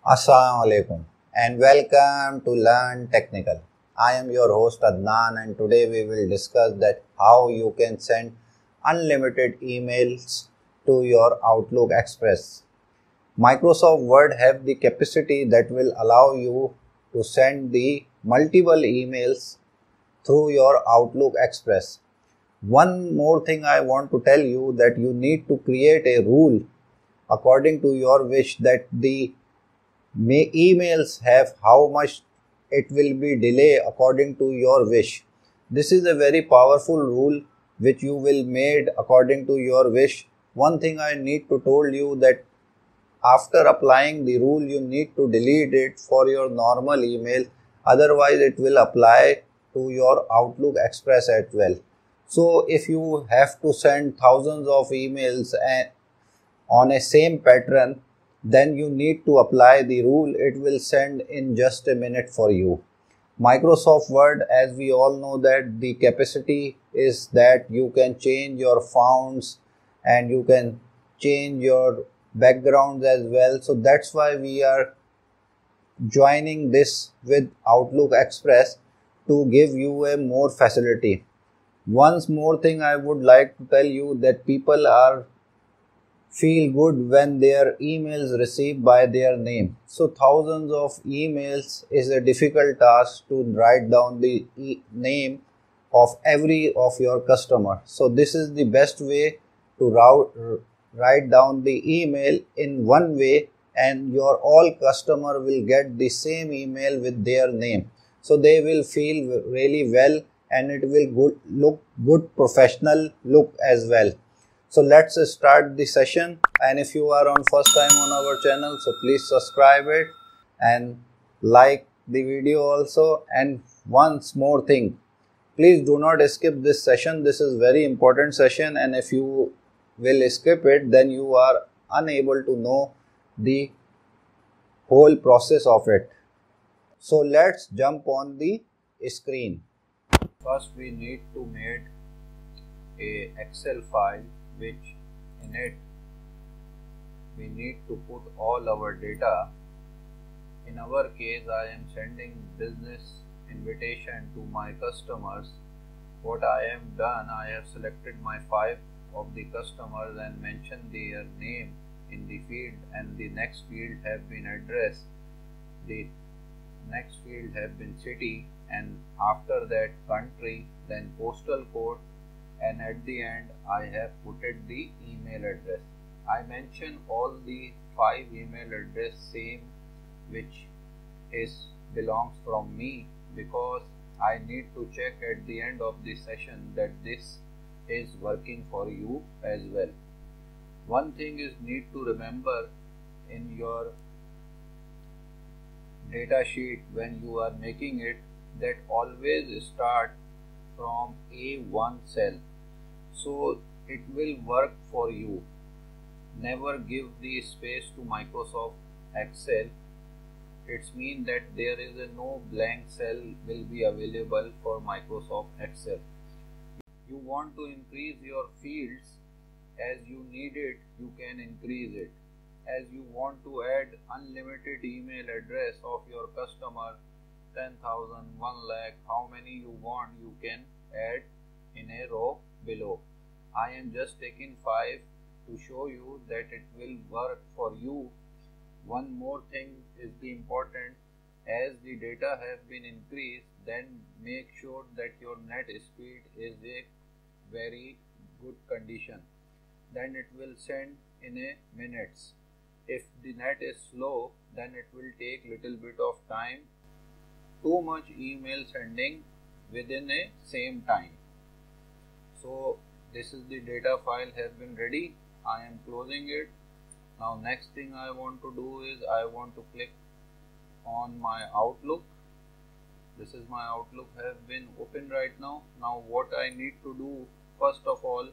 Assalamu alaikum and welcome to Learn Technical. I am your host Adnan and today we will discuss that how you can send unlimited emails to your Outlook Express. Microsoft Word have the capacity that will allow you to send the multiple emails through your Outlook Express. One more thing I want to tell you that you need to create a rule according to your wish that the emails have how much it will be delay according to your wish. This is a very powerful rule which you will made according to your wish. One thing I need to told you that after applying the rule you need to delete it for your normal email, otherwise it will apply to your Outlook Express as well. So if you have to send thousands of emails and on a same pattern, then you need to apply the rule. It will send in just a minute for you. Microsoft Word, as we all know that the capacity is that you can change your fonts and you can change your backgrounds as well. So that's why we are joining this with Outlook Express to give you a more facility. Once more thing I would like to tell you that people are feel good when their emails received by their name. So thousands of emails is a difficult task to write down the name of every of your customer. So this is the best way to write down the email in one way and your all customer will get the same email with their name. So they will feel really well and it will look good professional look as well. So let's start the session, and if you are on first time on our channel, so please subscribe it and like the video also. And once more thing, please do not skip this session. This is very important session, and if you will skip it, then you are unable to know the whole process of it. So let's jump on the screen. First we need to make a Excel file which in it we need to put all our data. In our case I am sending business invitation to my customers. What I have done, I have selected my 5 of the customers and mentioned their name in the field, and the next field have been address, the next field have been city, and after that country, then postal code, and at the end I have put the email address. I mention all the 5 email address same which is belongs from me, because I need to check at the end of the session that this is working for you as well. One thing is need to remember in your data sheet when you are making it, that always start from A1 cell, so it will work for you. Never give the space to Microsoft Excel. It's mean that there is no blank cell will be available for Microsoft Excel. You want to increase your fields as you need it, you can increase it. As you want to add unlimited email address of your customer, 10,000, 1 lakh, how many you want, you can add in a row below. I am just taking 5 to show you that it will work for you. One more thing is the important, as the data have been increased, then make sure that your net speed is a very good condition, then it will send in a minutes. If the net is slow, then it will take little bit of time, too much email sending within a same time. So this is the data file has been ready. I am closing it. Now next thing I want to do is I want to click on my Outlook. This is my Outlook has been open right now. Now what I need to do, first of all,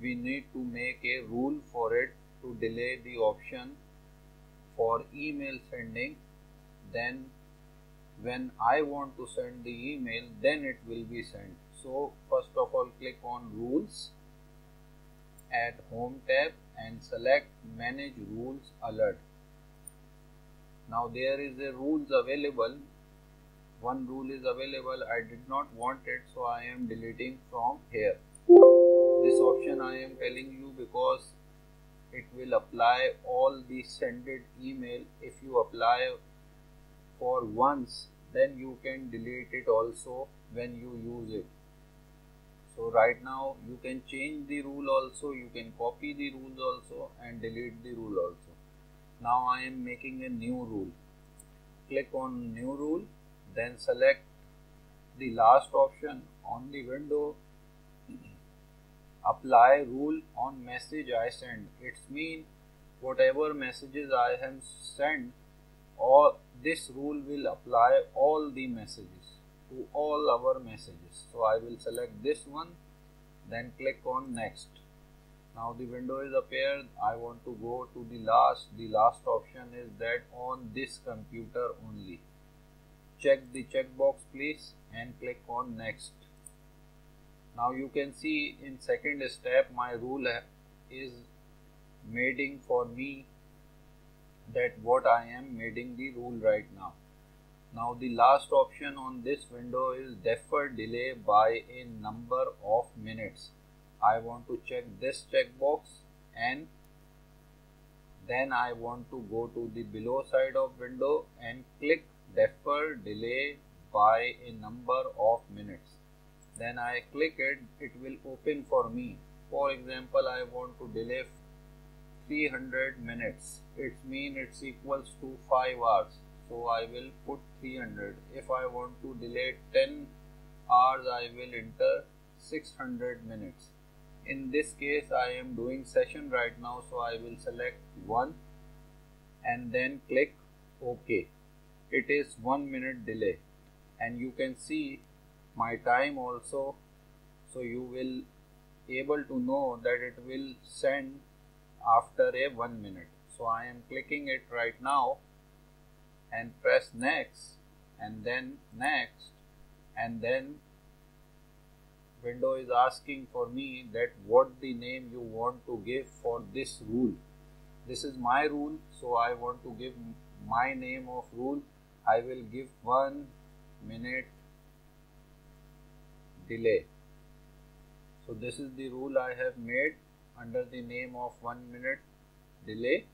we need to make a rule for it to delay the option for email sending. Then when I want to send the email, then it will be sent. So first of all, click on rules at home tab and select manage rules alert. Now there is a rules available. One rule is available. I did not want it, so I am deleting from here. This option I am telling you because it will apply all the sended email. If you apply for once, then you can delete it also when you use it. So right now you can change the rule also, you can copy the rules also and delete the rule also. Now I am making a new rule. Click on new rule, then select the last option on the window. Apply rule on message I send. It means whatever messages I have sent, or this rule will apply all the messages to all our messages. So I will select this one, then click on next. Now the window is appeared. I want to go to the last. The last option is that on this computer only. Check the checkbox please and click on next. Now you can see in second step my rule is making for me that what I am making the rule right now. Now the last option on this window is defer delay by a number of minutes. I want to check this checkbox and then I want to go to the below side of window and click defer delay by a number of minutes. Then I click it, it will open for me. For example, I want to delay 300 minutes. It means it's equals to 5 hours. So I will put 300. If I want to delay 10 hours, I will enter 600 minutes. In this case, I am doing session right now, so I will select 1 and then click OK. It is 1 minute delay, and you can see my time also, so you will able to know that it will send after a 1 minute. So I am clicking it right now and press next and then next, and then window is asking for me that what the name you want to give for this rule. This is my rule, so I want to give my name of rule. I will give 1 minute delay. So this is the rule I have made under the name of 1 minute delay.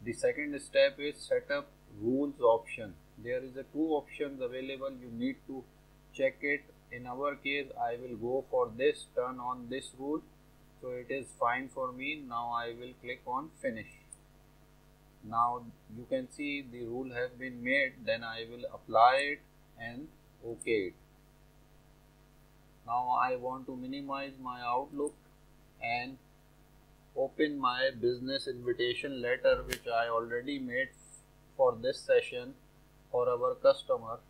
The second step is set up rules option. There is a 2 options available. You need to check it. In our case, I will go for this, turn on this rule. So it is fine for me. Now I will click on finish. Now you can see the rule has been made. Then I will apply it and OK it. Now I want to minimize my Outlook and open my business invitation letter, which I already made for this session for our customer.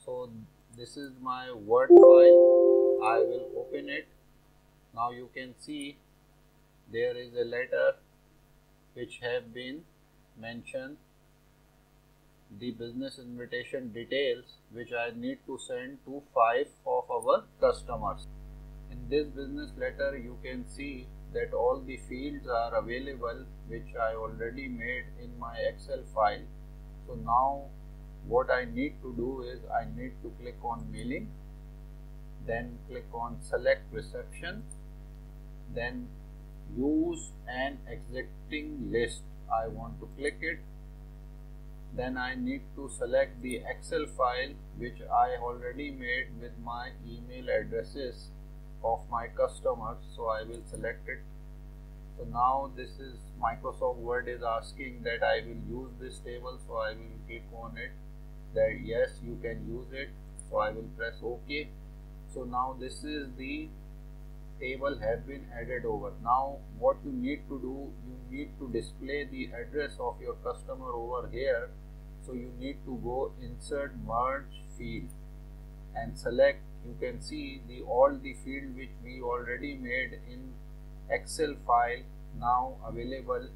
So this is my Word file. I will open it. Now you can see there is a letter which have been mentioned the business invitation details, which I need to send to 5 of our customers. In this business letter you can see that all the fields are available, which I already made in my Excel file. So now what I need to do is I need to click on mailing, then click on select reception, then use an existing list. I want to click it. Then I need to select the Excel file which I already made with my email addresses of my customers. So I will select it. So now this is Microsoft Word is asking that I will use this table. So I will click on it, that yes, you can use it. So I will press OK. So now this is the table have been added over. Now what you need to do, you need to display the address of your customer over here. So you need to go insert merge field and select. You can see all the field which we already made in Excel file now available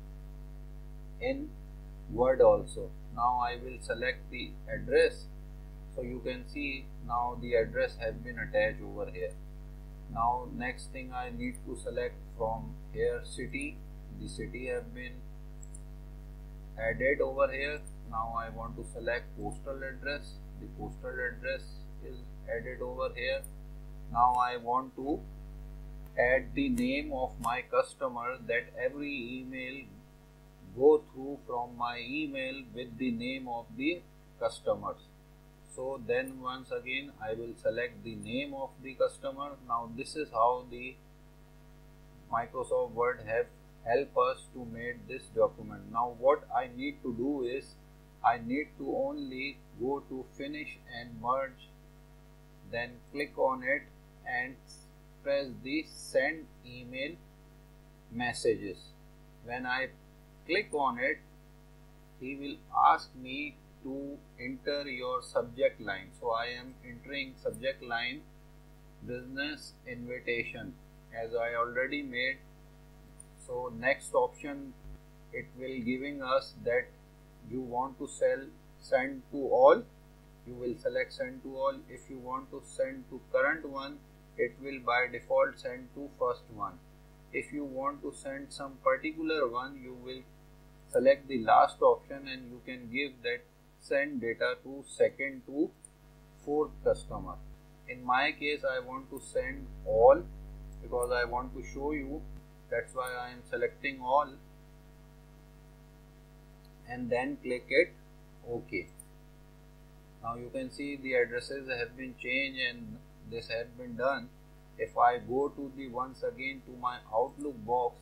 in Word also. Now I will select the address. So you can see now the address has been attached over here. Now next thing I need to select from here city. The city have been added over here. Now I want to select postal address. The postal address is added over here. Now I want to add the name of my customer, that every email go through from my email with the name of the customers. So then once again I will select the name of the customer. Now this is how the Microsoft Word have helped us to make this document. Now what I need to do is I need to only go to finish and merge, then click on it and press the send email messages. When I click on it, he will ask me to enter your subject line. So I am entering subject line business invitation as I already made. So next option, it will giving us that you want to send to all, you will select send to all. If you want to send to current one, it will by default send to first one. If you want to send some particular one, you will select the last option and you can give that send data to second to fourth customer. In my case, I want to send all because I want to show you, that's why I am selecting all and then click it OK. Now you can see the addresses have been changed and this has been done. If I go to the once again to my Outlook box,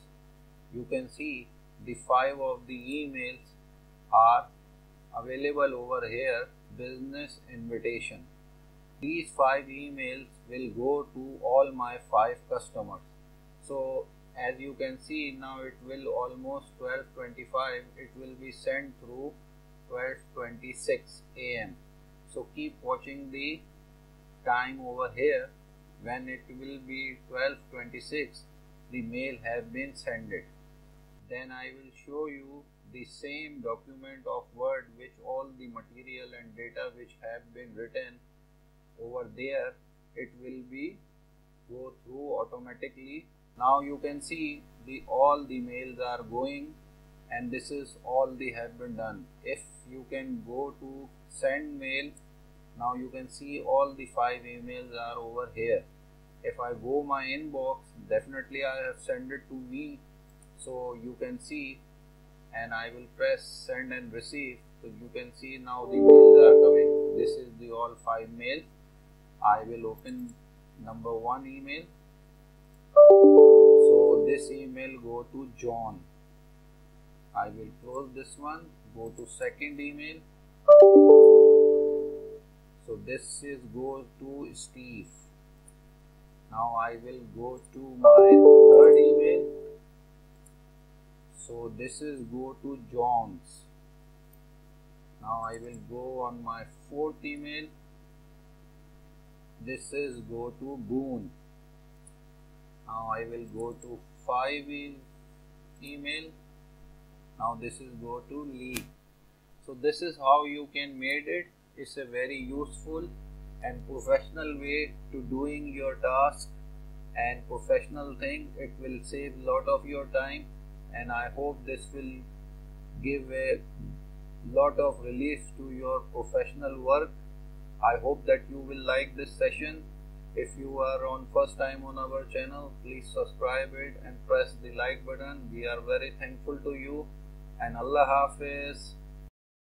you can see the 5 of the emails are available over here, business invitation. These 5 emails will go to all my 5 customers. So as you can see now, it will almost 12:25, it will be sent through 12:26 AM. So keep watching the time over here. When it will be 12:26, the mail have been sent. Then I will show you the same document of Word which all the material and data which have been written over there, it will be go through automatically. Now you can see all the mails are going and this is all they have been done. If you can go to send mail, now you can see all the 5 emails are over here. If I go my inbox, definitely I have sent it to me, so you can see, and I will press send and receive. So you can see now the mails are coming. This is the all 5 mails. I will open number 1 email. So this email go to John. I will close this one, go to second email. So this is go to Steve. Now I will go to my third email. So this is go to John's. Now I will go on my fourth email. This is go to Boone. Now I will go to 5 email. Now this is go to Lee. So this is how you can made it. It's a very useful and professional way to doing your task and professional thing. It will save a lot of your time, and I hope this will give a lot of relief to your professional work. I hope that you will like this session. If you are on first time on our channel, please subscribe it and press the like button. We are very thankful to you, and Allah Hafiz.